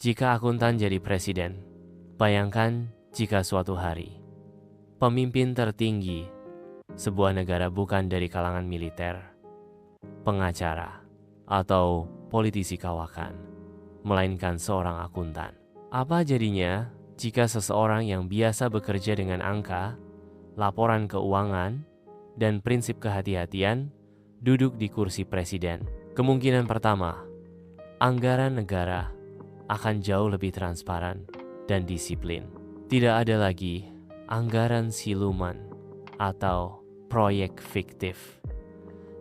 Jika akuntan jadi presiden, bayangkan jika suatu hari pemimpin tertinggi sebuah negara bukan dari kalangan militer, pengacara, atau politisi kawakan, melainkan seorang akuntan. Apa jadinya jika seseorang yang biasa bekerja dengan angka, laporan keuangan, dan prinsip kehati-hatian duduk di kursi presiden? Kemungkinan pertama, anggaran negara akan jauh lebih transparan dan disiplin. Tidak ada lagi anggaran siluman atau proyek fiktif.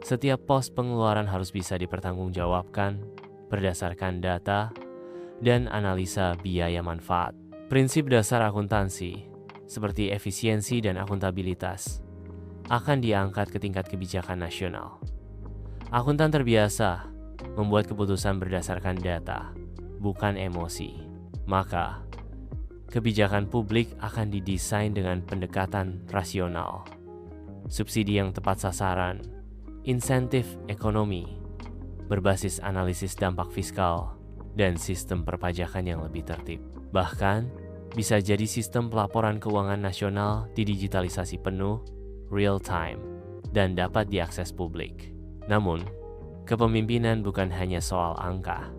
Setiap pos pengeluaran harus bisa dipertanggungjawabkan berdasarkan data dan analisa biaya manfaat. Prinsip dasar akuntansi seperti efisiensi dan akuntabilitas akan diangkat ke tingkat kebijakan nasional. Akuntan terbiasa membuat keputusan berdasarkan data, bukan emosi. Maka, kebijakan publik akan didesain dengan pendekatan rasional, subsidi yang tepat sasaran, insentif ekonomi, berbasis analisis dampak fiskal, dan sistem perpajakan yang lebih tertib. Bahkan, bisa jadi sistem pelaporan keuangan nasional didigitalisasi penuh, real time, dan dapat diakses publik. Namun, kepemimpinan bukan hanya soal angka.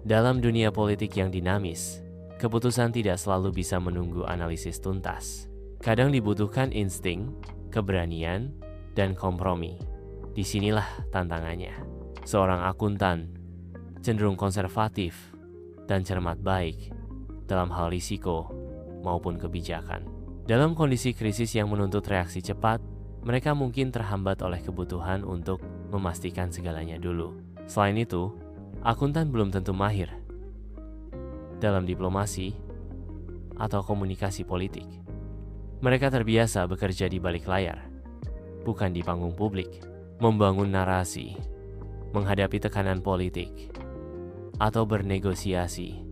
Dalam dunia politik yang dinamis, keputusan tidak selalu bisa menunggu analisis tuntas. Kadang dibutuhkan insting, keberanian, dan kompromi. Disinilah tantangannya. Seorang akuntan cenderung konservatif dan cermat baik dalam hal risiko maupun kebijakan. Dalam kondisi krisis yang menuntut reaksi cepat, mereka mungkin terhambat oleh kebutuhan untuk memastikan segalanya dulu. Selain itu, akuntan belum tentu mahir dalam diplomasi atau komunikasi politik. Mereka terbiasa bekerja di balik layar, bukan di panggung publik, membangun narasi, menghadapi tekanan politik, atau bernegosiasi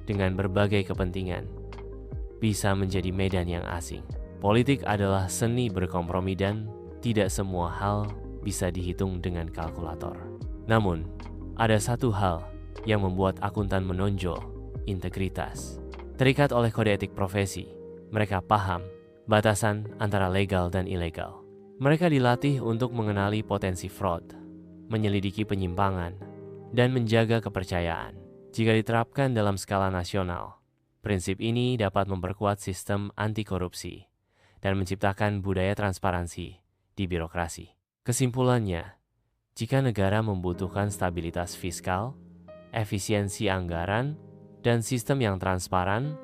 dengan berbagai kepentingan bisa menjadi medan yang asing. Politik adalah seni berkompromi dan tidak semua hal bisa dihitung dengan kalkulator. Namun, ada satu hal yang membuat akuntan menonjol, integritas. Terikat oleh kode etik profesi, mereka paham batasan antara legal dan ilegal. Mereka dilatih untuk mengenali potensi fraud, menyelidiki penyimpangan, dan menjaga kepercayaan. Jika diterapkan dalam skala nasional, prinsip ini dapat memperkuat sistem anti korupsi dan menciptakan budaya transparansi di birokrasi. Kesimpulannya, jika negara membutuhkan stabilitas fiskal, efisiensi anggaran, dan sistem yang transparan,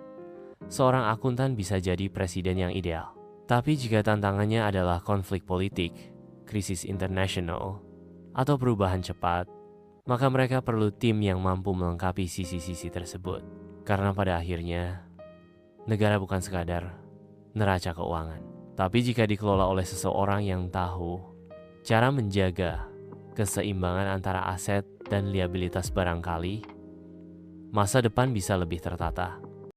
seorang akuntan bisa jadi presiden yang ideal. Tapi jika tantangannya adalah konflik politik, krisis internasional, atau perubahan cepat, maka mereka perlu tim yang mampu melengkapi sisi-sisi tersebut. Karena pada akhirnya, negara bukan sekadar neraca keuangan. Tapi jika dikelola oleh seseorang yang tahu cara menjaga keseimbangan antara aset dan liabilitas barangkali, masa depan bisa lebih tertata.